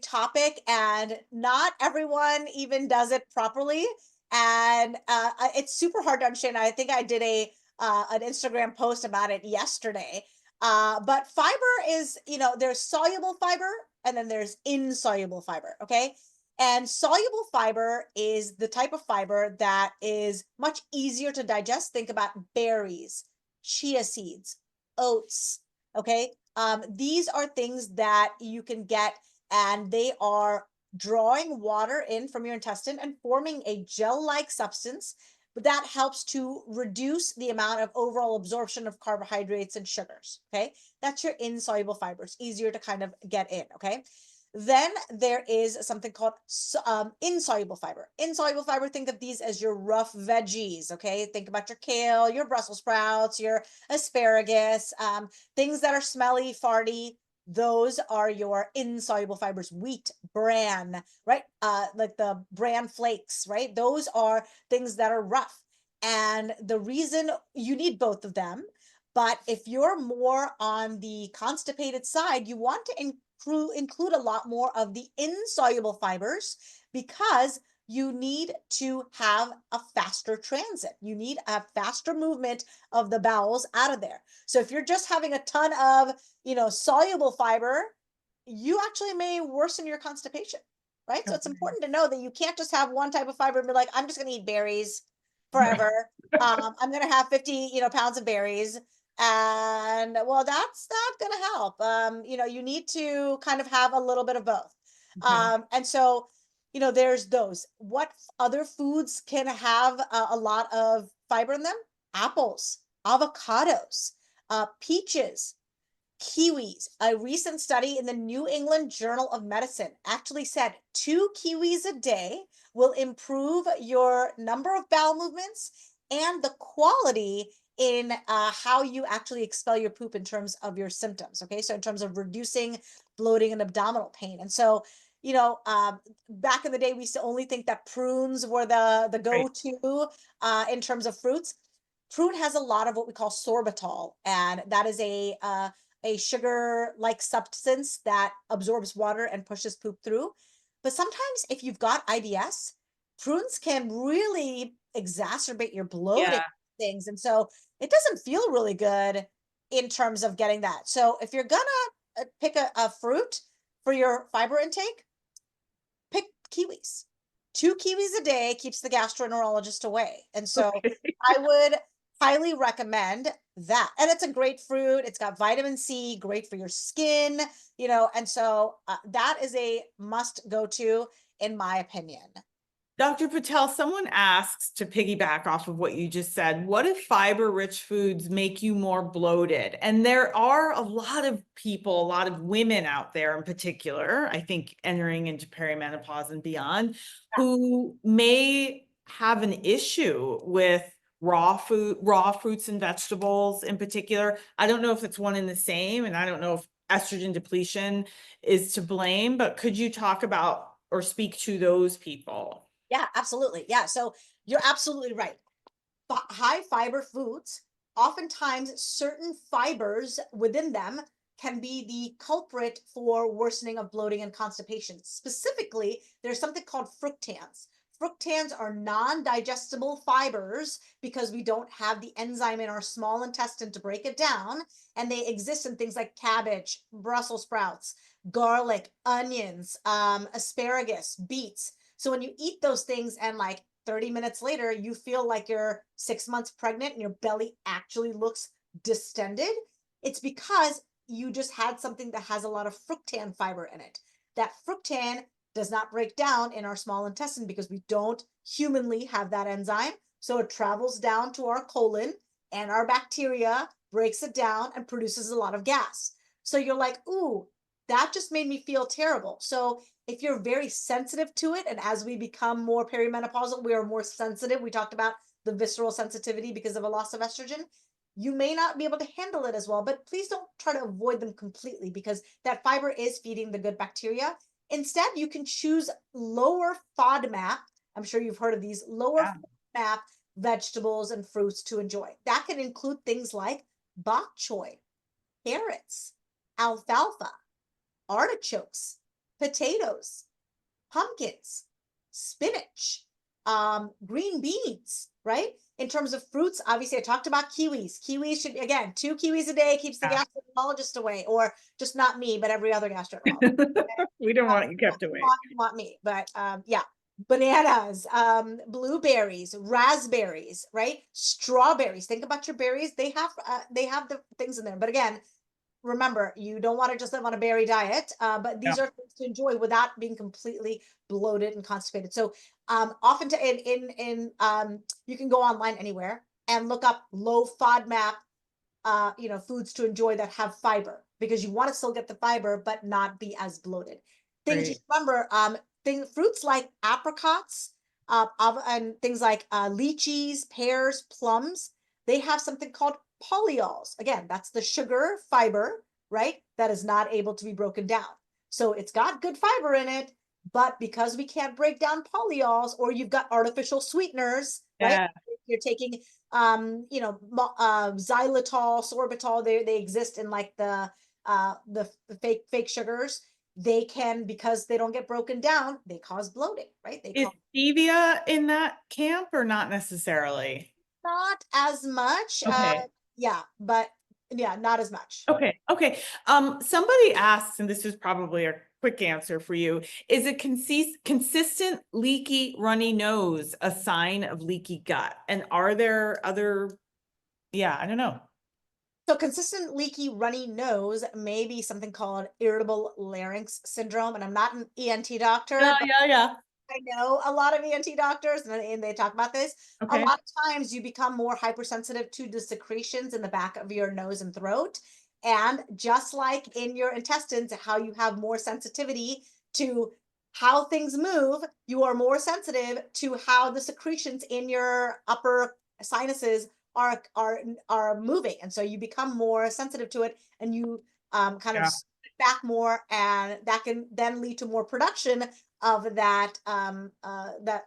Speaker 2: topic, and not everyone even does it properly. And it's super hard to understand. I think I did an Instagram post about it yesterday. But fiber is, there's soluble fiber and then there's insoluble fiber. Okay. And soluble fiber is the type of fiber that is much easier to digest. Think about berries, chia seeds, oats. Okay. These are things that you can get, and they are drawing water in from your intestine and forming a gel-like substance, but that helps to reduce the amount of overall absorption of carbohydrates and sugars. Okay. That's your insoluble fibers, easier to kind of get in. Okay. Then there is something called insoluble fiber. Insoluble fiber, think of these as your rough veggies, okay? Think about your kale, your Brussels sprouts, your asparagus, things that are smelly, farty. Those are your insoluble fibers. Wheat, bran, right? Like the bran flakes, right? Those are things that are rough. And the reason you need both of them, but if you're more on the constipated side, you want to include a lot more of the insoluble fibers, because you need to have a faster transit. You need a faster movement of the bowels out of there. So if you're just having a ton of, soluble fiber, you actually may worsen your constipation, right? So it's
Speaker 1: Okay.
Speaker 2: important to know that you can't just have one type of fiber and be like, I'm just going to eat berries
Speaker 1: Right.
Speaker 2: forever. I'm going to have 50, pounds of berries. And well, that's not going to help. You need to kind of have a little bit of both.
Speaker 1: Okay.
Speaker 2: And so, there's those. What other foods can have a lot of fiber in them? Apples, avocados, peaches, kiwis. A recent study in the New England Journal of Medicine actually said 2 kiwis a day will improve your number of bowel movements and the quality in how you actually expel your poop in terms of your symptoms. Okay, so in terms of reducing bloating and abdominal pain. And so, back in the day, we used to only think that prunes were the
Speaker 1: Right.
Speaker 2: go-to in terms of fruits. Prune has a lot of what we call sorbitol, and that is a sugar-like substance that absorbs water and pushes poop through. But sometimes if you've got IBS, prunes can really exacerbate your bloating
Speaker 1: Yeah.
Speaker 2: things. And so it doesn't feel really good in terms of getting that. So if you're gonna pick a fruit for your fiber intake, pick kiwis. 2 kiwis a day keeps the gastroenterologist away. And so
Speaker 1: Okay.
Speaker 2: I would highly recommend that. And it's a great fruit. It's got vitamin C, great for your skin, and so that is a must go to, in my opinion.
Speaker 1: Dr. Patel, someone asks, to piggyback off of what you just said, what if fiber-rich foods make you more bloated? And there are a lot of people, a lot of women out there in particular, I think entering into perimenopause and beyond, who may have an issue with raw fruits and vegetables in particular. I don't know if it's one and the same, and I don't know if estrogen depletion is to blame, but could you talk about or speak to those people?
Speaker 2: Yeah, absolutely. Yeah. So you're absolutely right. High fiber foods, oftentimes certain fibers within them can be the culprit for worsening of bloating and constipation. Specifically, there's something called fructans. Fructans are non-digestible fibers because we don't have the enzyme in our small intestine to break it down, and they exist in things like cabbage, Brussels sprouts, garlic, onions, asparagus, beets. So when you eat those things and like 30 minutes later, you feel like you're 6 months pregnant and your belly actually looks distended, it's because you just had something that has a lot of fructan fiber in it. That fructan does not break down in our small intestine because we don't humanly have that enzyme. So it travels down to our colon, and our bacteria breaks it down and produces a lot of gas. So you're like, ooh, that just made me feel terrible. So if you're very sensitive to it, and as we become more perimenopausal, we are more sensitive. We talked about the visceral sensitivity because of a loss of estrogen. You may not be able to handle it as well, but please don't try to avoid them completely, because that fiber is feeding the good bacteria. Instead, you can choose lower FODMAP. I'm sure you've heard of these lower
Speaker 1: Yeah.
Speaker 2: FODMAP vegetables and fruits to enjoy. That can include things like bok choy, carrots, alfalfa, artichokes, potatoes, pumpkins, spinach, green beans, right? In terms of fruits, obviously, I talked about kiwis. Kiwis should, again, 2 kiwis a day keeps the
Speaker 1: Yeah.
Speaker 2: gastroenterologist away, or just not me, but every other gastroenterologist.
Speaker 1: We don't want you
Speaker 2: Yeah,
Speaker 1: kept away.
Speaker 2: not me, but yeah. Bananas, blueberries, raspberries, right? Strawberries. Think about your berries. They have the things in there. But again, remember, you don't want to just live on a berry diet, but
Speaker 1: Yeah.
Speaker 2: these are things to enjoy without being completely bloated and constipated. So often you can go online anywhere and look up low FODMAP foods to enjoy that have fiber, because you want to still get the fiber but not be as bloated. Things you
Speaker 1: Great.
Speaker 2: should remember, fruits like apricots, and things like lychees, pears, plums, they have something called polyols. Again, that's the sugar fiber, right? That is not able to be broken down. So it's got good fiber in it, but because we can't break down polyols, or you've got artificial sweeteners, right?
Speaker 1: Yeah.
Speaker 2: You're taking xylitol, sorbitol, they exist in like the fake sugars. They can, because they don't get broken down, they cause bloating, right? They
Speaker 1: Is
Speaker 2: cause
Speaker 1: stevia in that camp or not necessarily?
Speaker 2: not as much.
Speaker 1: Okay.
Speaker 2: Yeah, but yeah, not as much.
Speaker 1: Okay. Okay. Somebody asks, and this is probably a quick answer for you, is a consistent leaky runny nose a sign of leaky gut? And are there other, yeah, I don't know.
Speaker 2: So consistent leaky runny nose may be something called irritable larynx syndrome. And I'm not an ENT doctor,
Speaker 1: Yeah,
Speaker 2: but
Speaker 1: yeah, yeah.
Speaker 2: I know a lot of ENT doctors, and they talk about this. A
Speaker 1: Okay.
Speaker 2: lot of times you become more hypersensitive to the secretions in the back of your nose and throat. And just like in your intestines, how you have more sensitivity to how things move, you are more sensitive to how the secretions in your upper sinuses are moving. And so you become more sensitive to it, and you kind of
Speaker 1: Yeah.
Speaker 2: sit back more, and that can then lead to more production of that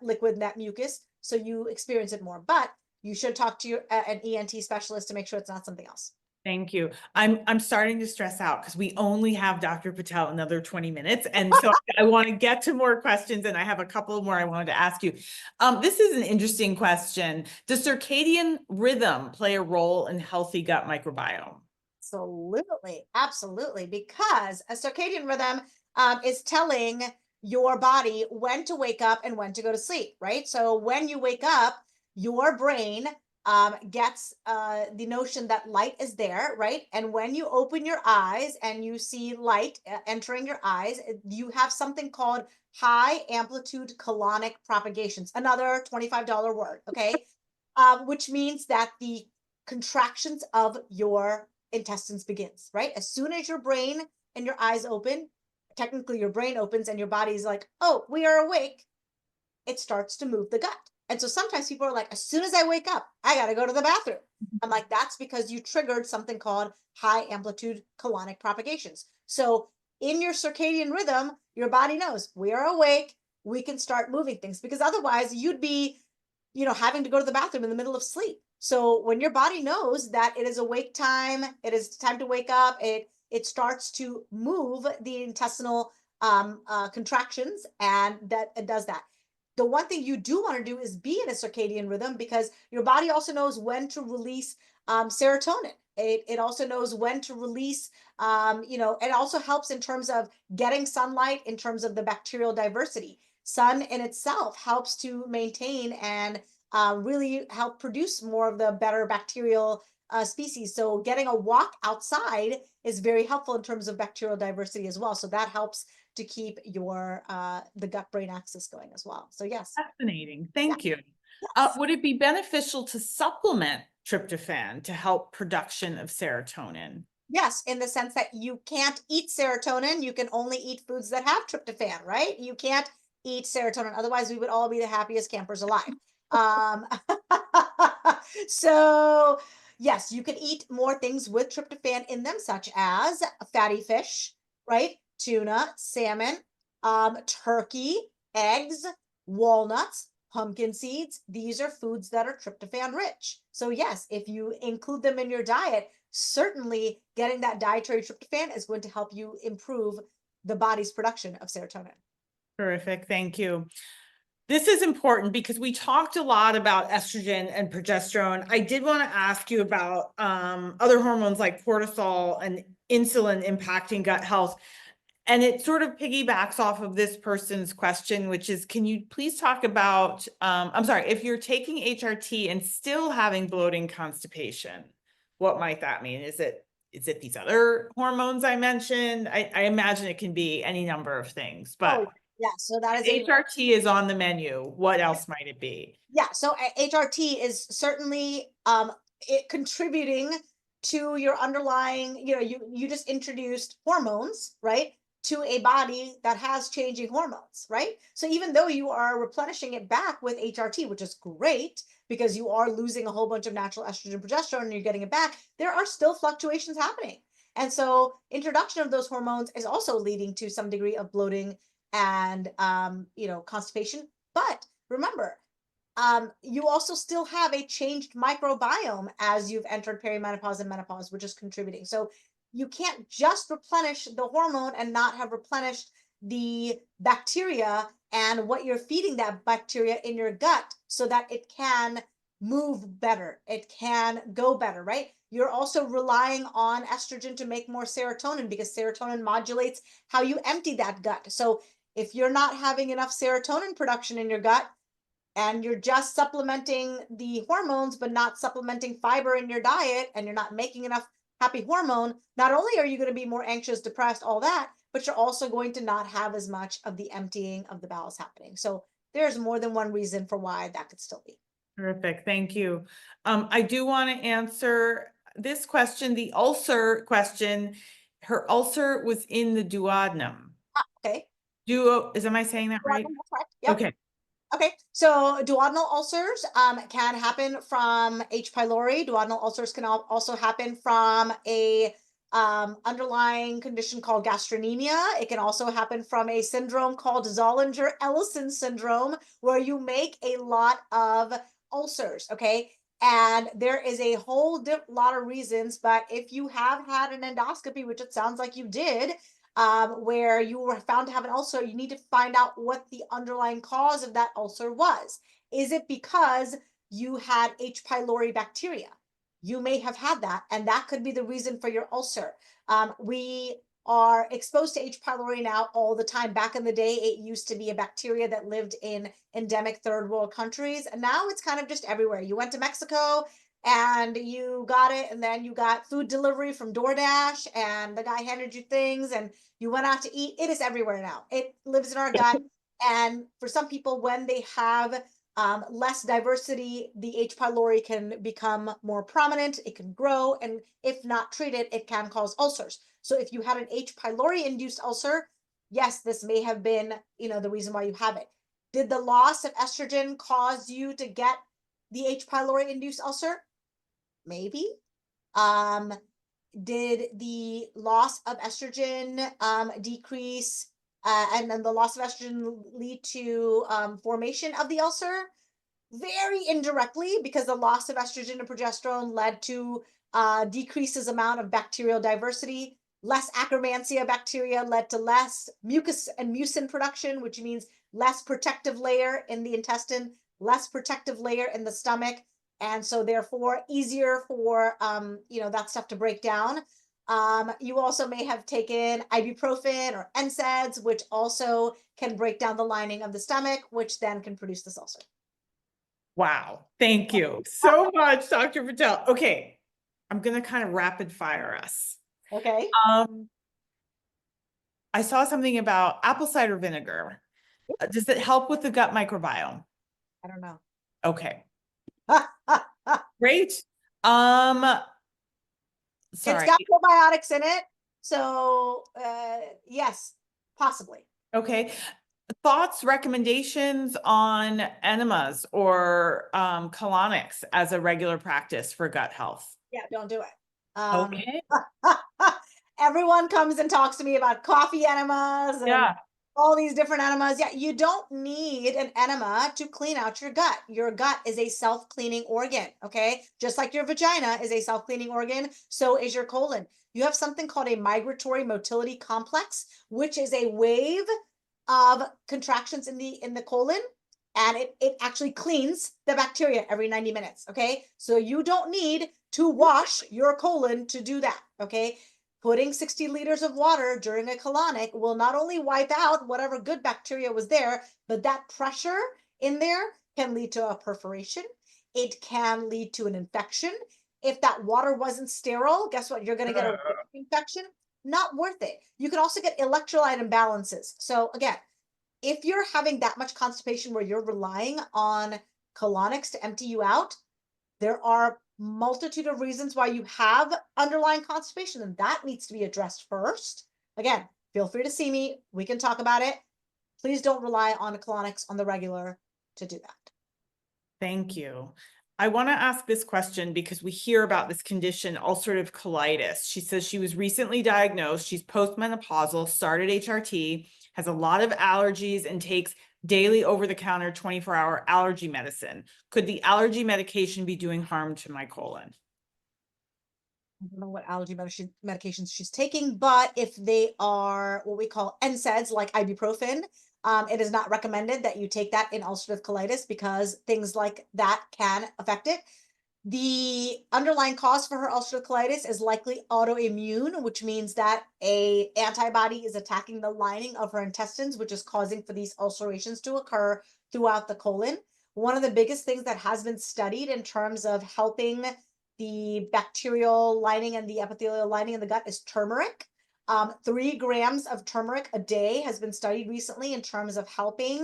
Speaker 2: liquid, that mucus, so you experience it more. But you should talk to an ENT specialist to make sure it's not something else.
Speaker 1: Thank you. I'm starting to stress out because we only have Dr. Patel another 20 minutes. And so I want to get to more questions, and I have a couple more I wanted to ask you. This is an interesting question. Does circadian rhythm play a role in healthy gut microbiome?
Speaker 2: Absolutely, absolutely. Because a circadian rhythm is telling your body when to wake up and when to go to sleep, right? So when you wake up, your brain gets the notion that light is there, right? And when you open your eyes and you see light entering your eyes, you have something called high amplitude colonic propagations, another $25 word, okay? Which means that the contractions of your intestines begins, right? As soon as your brain and your eyes open, technically your brain opens and your body's like, oh, we are awake. It starts to move the gut. And so sometimes people are like, as soon as I wake up, I got to go to the bathroom. I'm like, that's because you triggered something called high amplitude colonic propagations. So in your circadian rhythm, your body knows we are awake. We can start moving things because otherwise you'd be, having to go to the bathroom in the middle of sleep. So when your body knows that it is awake time, it is time to wake up, it starts to move the intestinal contractions, and that it does that. The one thing you do want to do is be in a circadian rhythm because your body also knows when to release serotonin. It also knows when to release, it also helps in terms of getting sunlight, in terms of the bacterial diversity. Sun in itself helps to maintain and really help produce more of the better bacterial species. So getting a walk outside is very helpful in terms of bacterial diversity as well. So that helps to keep your the gut brain axis going as well. So yes.
Speaker 1: Fascinating.
Speaker 2: Yeah.
Speaker 1: Thank you.
Speaker 2: Yes.
Speaker 1: Would it be beneficial to supplement tryptophan to help production of serotonin?
Speaker 2: Yes, in the sense that you can't eat serotonin, you can only eat foods that have tryptophan, right? You can't eat serotonin, otherwise we would all be the happiest campers alive. Um, so yes, you can eat more things with tryptophan in them, such as fatty fish, right? Tuna, salmon, turkey, eggs, walnuts, pumpkin seeds. These are foods that are tryptophan rich. So yes, if you include them in your diet, certainly getting that dietary tryptophan is going to help you improve the body's production of serotonin.
Speaker 1: Terrific. Thank you. This is important because we talked a lot about estrogen and progesterone. I did want to ask you about other hormones like cortisol and insulin impacting gut health. And it sort of piggybacks off of this person's question, which is, can you please talk about, I'm sorry, if you're taking HRT and still having bloating constipation, what might that mean? Is it these other hormones I mentioned? I imagine it can be any number of things,
Speaker 2: Oh,
Speaker 1: but
Speaker 2: yeah. So that is a
Speaker 1: HRT is on the menu. What else might it be?
Speaker 2: yeah. So HRT is certainly it contributing to your underlying. You just introduced hormones, right? To a body that has changing hormones, right? So even though you are replenishing it back with HRT, which is great because you are losing a whole bunch of natural estrogen progesterone and you're getting it back, there are still fluctuations happening. And so introduction of those hormones is also leading to some degree of bloating and constipation. But remember, you also still have a changed microbiome as you've entered perimenopause and menopause, which is contributing. So you can't just replenish the hormone and not have replenished the bacteria and what you're feeding that bacteria in your gut so that it can move better, it can go better, right? You're also relying on estrogen to make more serotonin because serotonin modulates how you empty that gut. So if you're not having enough serotonin production in your gut, and you're just supplementing the hormones but not supplementing fiber in your diet, and you're not making enough happy hormone, not only are you going to be more anxious, depressed, all that, but you're also going to not have as much of the emptying of the bowels happening. So there's more than one reason for why that could still be.
Speaker 1: Terrific. Thank you. I do want to answer this question, the ulcer question. Her ulcer was in the duodenum.
Speaker 2: Okay.
Speaker 1: Am I saying that right?
Speaker 2: That's correct. Yep.
Speaker 1: Okay.
Speaker 2: Okay, so duodenal ulcers can happen from H. pylori. Duodenal ulcers can also happen from a underlying condition called gastronemia. It can also happen from a syndrome called Zollinger-Ellison syndrome, where you make a lot of ulcers. Okay, And there is a whole lot of reasons, but if you have had an endoscopy, which it sounds like you did, where you were found to have an ulcer, you need to find out what the underlying cause of that ulcer was. Is it because you had H. pylori bacteria? You may have had that, and that could be the reason for your ulcer. We are exposed to H. pylori now all the time. Back in the day, it used to be a bacteria that lived in endemic third world countries, and now it's kind of just everywhere. You went to Mexico and you got it, and then you got food delivery from DoorDash, and the guy handed you things, and you went out to eat. It is everywhere now. It lives in our gut. And for some people, when they have less diversity, the H. pylori can become more prominent, it can grow, and if not treated, it can cause ulcers. So if you had an H. pylori induced ulcer, yes, this may have been, the reason why you have it. Did the loss of estrogen cause you to get the H. pylori induced ulcer? Maybe. Did the loss of estrogen decrease and then the loss of estrogen lead to formation of the ulcer? Very indirectly, because the loss of estrogen and progesterone led to decreases amount of bacterial diversity. Less Akkermansia bacteria led to less mucus and mucin production, which means less protective layer in the intestine, less protective layer in the stomach, and so therefore easier for that stuff to break down. You also may have taken ibuprofen or NSAIDs, which also can break down the lining of the stomach, which then can produce this ulcer.
Speaker 1: Wow. Thank you so much, Dr. Patel. Okay. I'm going to kind of rapid fire us.
Speaker 2: Okay.
Speaker 1: I saw something about apple cider vinegar. Does it help with the gut microbiome?
Speaker 2: I don't know.
Speaker 1: Okay.
Speaker 2: It's
Speaker 1: Great. Sorry.
Speaker 2: got probiotics in it. So, yes, possibly.
Speaker 1: Okay. Thoughts, recommendations on enemas or colonics as a regular practice for gut health?
Speaker 2: Yeah, don't do it.
Speaker 1: Okay.
Speaker 2: Everyone comes and talks to me about coffee enemas and
Speaker 1: Yeah.
Speaker 2: all these different enemas. Yeah, you don't need an enema to clean out your gut. Your gut is a self-cleaning organ, okay? Just like your vagina is a self-cleaning organ, so is your colon. You have something called a migratory motility complex, which is a wave of contractions in the colon, and it actually cleans the bacteria every 90 minutes, okay? So you don't need to wash your colon to do that, okay? Putting 60 liters of water during a colonic will not only wipe out whatever good bacteria was there, but that pressure in there can lead to a perforation. It can lead to an infection. If that water wasn't sterile, guess what? You're going to get a infection. Not worth it. You can also get electrolyte imbalances. So again, if you're having that much constipation where you're relying on colonics to empty you out, there are multitude of reasons why you have underlying constipation, and that needs to be addressed first. Again, feel free to see me. We can talk about it. Please don't rely on colonics on the regular to do that.
Speaker 1: Thank you. I want to ask this question because we hear about this condition, ulcerative colitis. She says she was recently diagnosed. She's postmenopausal, started HRT, has a lot of allergies, and takes daily over-the-counter 24-hour allergy medicine. Could the allergy medication be doing harm to my colon?
Speaker 2: I don't know what allergy medications she's taking, but if they are what we call NSAIDs, like ibuprofen, it is not recommended that you take that in ulcerative colitis because things like that can affect it. The underlying cause for her ulcerative colitis is likely autoimmune, which means that a antibody is attacking the lining of her intestines, which is causing for these ulcerations to occur throughout the colon. One of the biggest things that has been studied in terms of helping the bacterial lining and the epithelial lining in the gut is turmeric. 3 grams of turmeric a day has been studied recently in terms of helping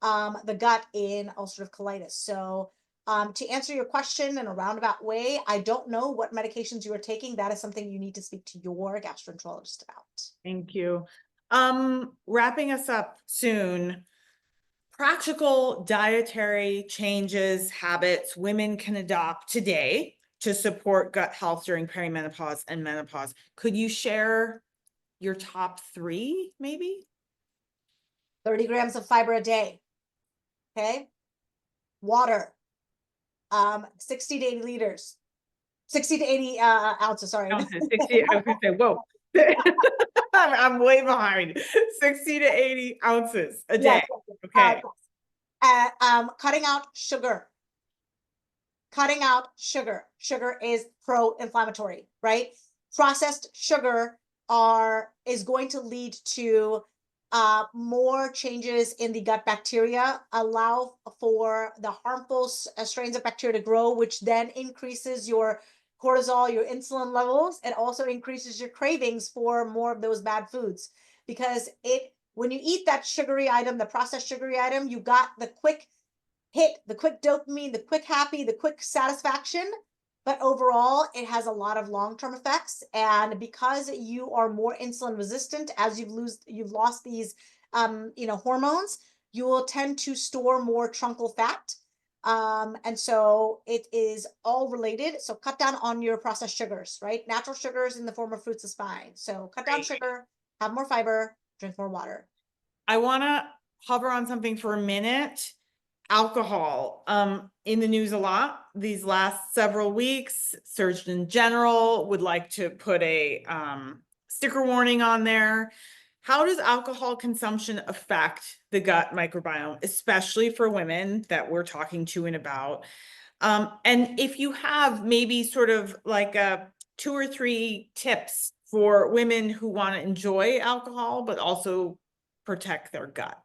Speaker 2: the gut in ulcerative colitis. So to answer your question in a roundabout way, I don't know what medications you are taking. That is something you need to speak to your gastroenterologist about.
Speaker 1: Thank you. Wrapping us up soon. Practical dietary changes, habits women can adopt today to support gut health during perimenopause and menopause. Could you share your top 3, maybe?
Speaker 2: 30 grams of fiber a day. Okay. Water. 60 to 80 liters, 60 to 80 ounces, sorry.
Speaker 1: Ounces, 60, I was gonna say, whoa. I'm way behind. 60 to 80 ounces a day.
Speaker 2: Yes.
Speaker 1: Okay.
Speaker 2: Cutting out sugar. Cutting out sugar. Sugar is pro-inflammatory, right? Processed sugar is going to lead to more changes in the gut bacteria, allow for the harmful strains of bacteria to grow, which then increases your cortisol, your insulin levels. It also increases your cravings for more of those bad foods, because when you eat that sugary item, the processed sugary item, you got the quick hit, the quick dopamine, the quick happy, the quick satisfaction. But overall, it has a lot of long-term effects. And because you are more insulin resistant, as you've lost these hormones, you will tend to store more truncal fat. And so it is all related. So cut down on your processed sugars, right? Natural sugars in the form of fruits is fine. So cut down
Speaker 1: Great.
Speaker 2: sugar, have more fiber, drink more water.
Speaker 1: I want to hover on something for a minute. Alcohol, in the news a lot these last several weeks. Surgeon General would like to put a sticker warning on there. How does alcohol consumption affect the gut microbiome, especially for women that we're talking to and about? And if you have maybe sort of like 2 or 3 tips for women who want to enjoy alcohol, but also protect their gut.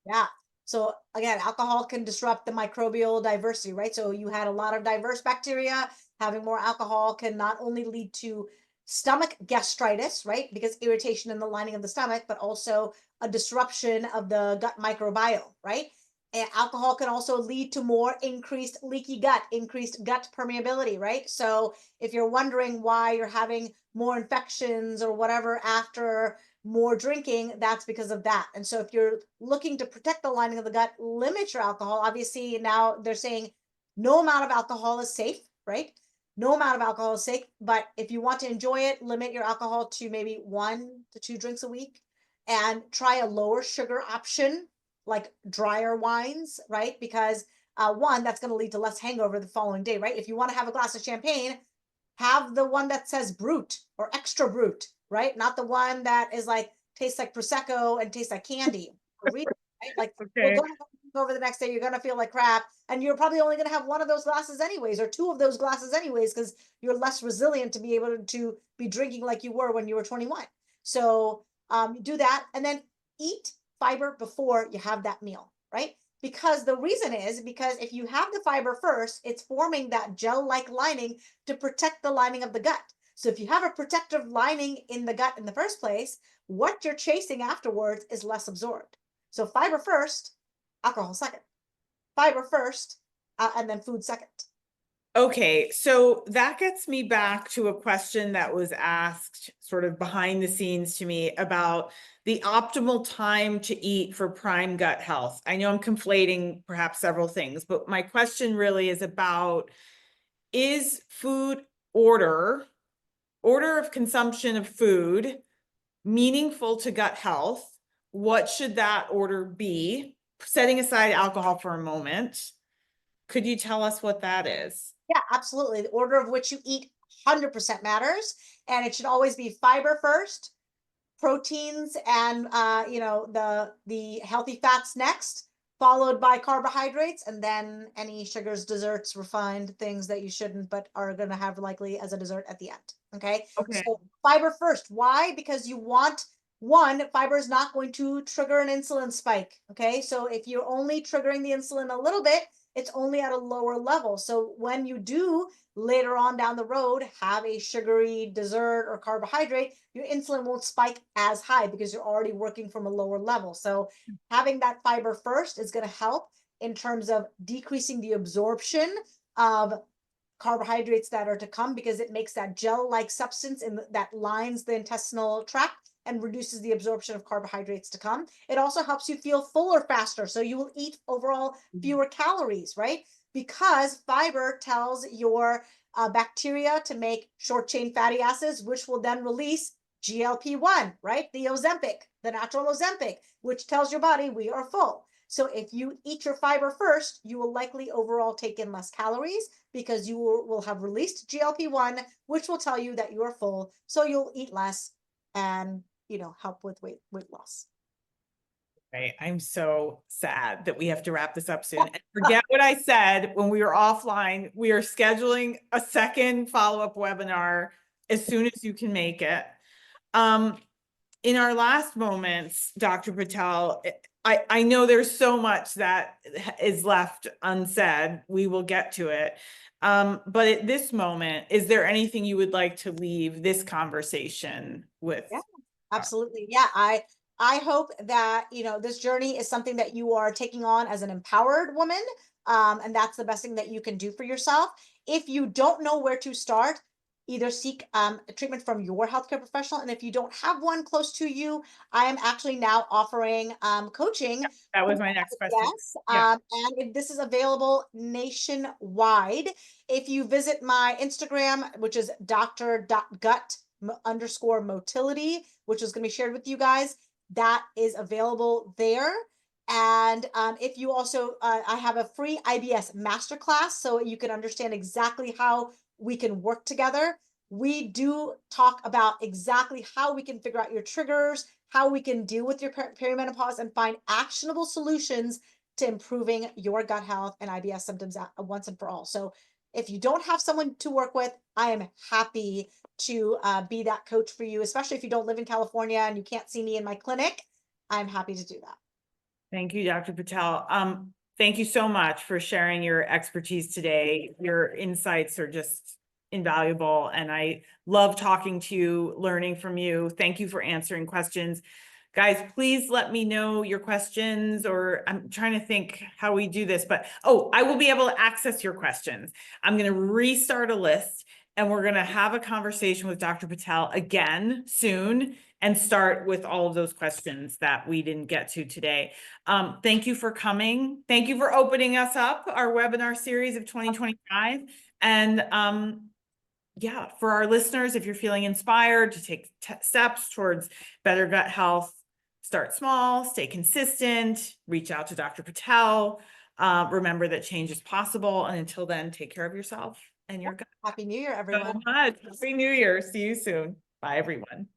Speaker 2: Yeah. So again, alcohol can disrupt the microbial diversity, right? So you had a lot of diverse bacteria. Having more alcohol can not only lead to stomach gastritis, right? Because irritation in the lining of the stomach, but also a disruption of the gut microbiome, right? And alcohol can also lead to more increased leaky gut, increased gut permeability, right? So if you're wondering why you're having more infections or whatever after more drinking, that's because of that. And so if you're looking to protect the lining of the gut, limit your alcohol. Obviously, now they're saying no amount of alcohol is safe, right? No amount of alcohol is safe. But if you want to enjoy it, limit your alcohol to maybe 1 to 2 drinks a week, and try a lower sugar option like drier wines, right? Because one, that's going to lead to less hangover the following day, right? If you want to have a glass of champagne, have the one that says brut or extra brut, right? Not the one that is like tastes like prosecco and tastes like candy. Right? Like you're
Speaker 1: Okay.
Speaker 2: gonna have over the next day, you're gonna feel like crap, and you're probably only gonna have one of those glasses anyways, or 2 of those glasses anyways, because you're less resilient to be able to be drinking like you were when you were 21. So do that, and then eat fiber before you have that meal, right? Because the reason is because if you have the fiber first, it's forming that gel-like lining to protect the lining of the gut. So if you have a protective lining in the gut in the first place, what you're chasing afterwards is less absorbed. So fiber first, alcohol second. Fiber first, and then food second.
Speaker 1: Okay, so that gets me back to a question that was asked sort of behind the scenes to me about the optimal time to eat for prime gut health. I know I'm conflating perhaps several things, but my question really is about, is food order of consumption of food meaningful to gut health? What should that order be? Setting aside alcohol for a moment, could you tell us what that is?
Speaker 2: Yeah, absolutely. The order of which you eat 100% matters, and it should always be fiber first, proteins and the healthy fats next, followed by carbohydrates, and then any sugars, desserts, refined things that you shouldn't but are going to have likely as a dessert at the end. Okay,
Speaker 1: Okay.
Speaker 2: so fiber first. Why? Because you want, one, fiber is not going to trigger an insulin spike. Okay, so if you're only triggering the insulin a little bit, it's only at a lower level. So when you do later on down the road have a sugary dessert or carbohydrate, your insulin won't spike as high because you're already working from a lower level. So having that fiber first is going to help in terms of decreasing the absorption of carbohydrates that are to come, because it makes that gel-like substance that lines the intestinal tract and reduces the absorption of carbohydrates to come. It also helps you feel fuller faster, so you will eat overall fewer calories, right? Because fiber tells your bacteria to make short-chain fatty acids, which will then release GLP-1, right? The Ozempic, the natural Ozempic, which tells your body we are full. So if you eat your fiber first, you will likely overall take in less calories because you will have released GLP-1, which will tell you that you are full. So you'll eat less and, help with weight loss.
Speaker 1: Right. I'm so sad that we have to wrap this up soon. And forget what I said when we were offline. We are scheduling a second follow-up webinar as soon as you can make it. In our last moments, Dr. Patel, I know there's so much that is left unsaid. We will get to it. But at this moment, is there anything you would like to leave this conversation with?
Speaker 2: Yeah, absolutely. Yeah, I hope that, this journey is something that you are taking on as an empowered woman. And that's the best thing that you can do for yourself. If you don't know where to start, either seek a treatment from your healthcare professional. And if you don't have one close to you, I am actually now offering coaching.
Speaker 1: That was my next question.
Speaker 2: Yes,
Speaker 1: Yeah.
Speaker 2: this is available nationwide. If you visit my Instagram, which is dr.gut_motility, which is going to be shared with you guys, that is available there. And if you also, I have a free IBS masterclass, so you can understand exactly how we can work together. We do talk about exactly how we can figure out your triggers, how we can deal with your perimenopause and find actionable solutions to improving your gut health and IBS symptoms once and for all. So if you don't have someone to work with, I am happy to be that coach for you, especially if you don't live in California and you can't see me in my clinic. I'm happy to do that.
Speaker 1: Thank you, Dr. Patel. Thank you so much for sharing your expertise today. Your insights are just invaluable, and I love talking to you, learning from you. Thank you for answering questions. Guys, please let me know your questions, or I'm trying to think how we do this, but I will be able to access your questions. I'm going to restart a list, and we're going to have a conversation with Dr. Patel again soon and start with all of those questions that we didn't get to today. Thank you for coming. Thank you for opening us up, our webinar series of 2025. And yeah, for our listeners, if you're feeling inspired to take steps towards better gut health, start small, stay consistent, reach out to Dr. Patel. Remember that change is possible. And until then, take care of yourself and your gut.
Speaker 2: Happy New Year,
Speaker 1: So
Speaker 2: everyone.
Speaker 1: much. Happy New Year. See you soon. Bye, everyone.